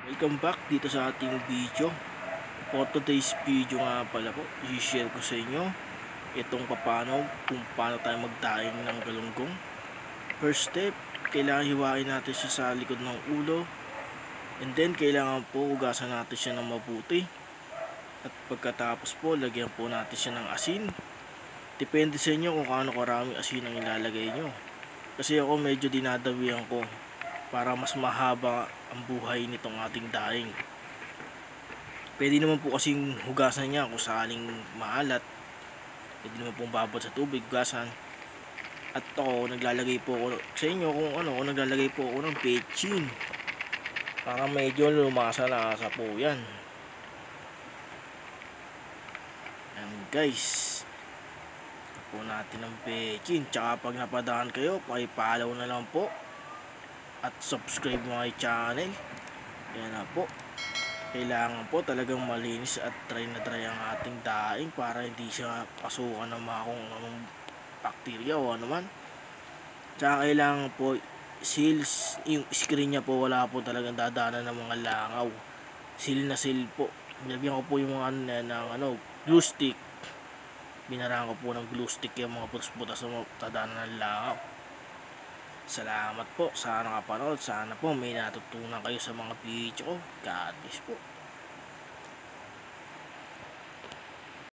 Welcome back dito sa ating video. For today's video nga pala po, i-share ko sa inyo itong kung paano tayo magdaing ng galunggong. First step, kailangan hiwain natin siya sa likod ng ulo, and then kailangan po hugasan natin siya ng mabuti, at pagkatapos po lagyan po natin siya ng asin. Depende sa inyo kung kaano karaming asin ang ilalagay nyo, kasi ako medyo dinadawihan ko para mas mahaba ang buhay nitong ating daing. Pwede naman po kasing hugasan niya kung sakaling maalat, pwede naman pong babad sa tubig, hugasan. At ako, naglalagay po ako sa inyo kung naglalagay po ako ng petchin para medyo lumasa-lasa po yan. Yan guys, po natin ng petchin. Tsaka pag napadaan kayo, pakipollow na lang po at subscribe my channel. Yan na po. Kailangan po talagang malinis at dry na dry ang ating daing para hindi siya pasukan ng mga kung anong bakterya o ano man. Tsaka kailangan po seals, yung screen niya po wala po talagang dadaanan ng mga langaw. Seal na seal po. Nilagyan ko po yung mga ng glue stick. Binarahan ko po ng glue stick yung mga butas-butas na dadaanan ng langaw. Salamat po sa nakapanood. Sana po may natutunan kayo sa mga video ko. God bless po.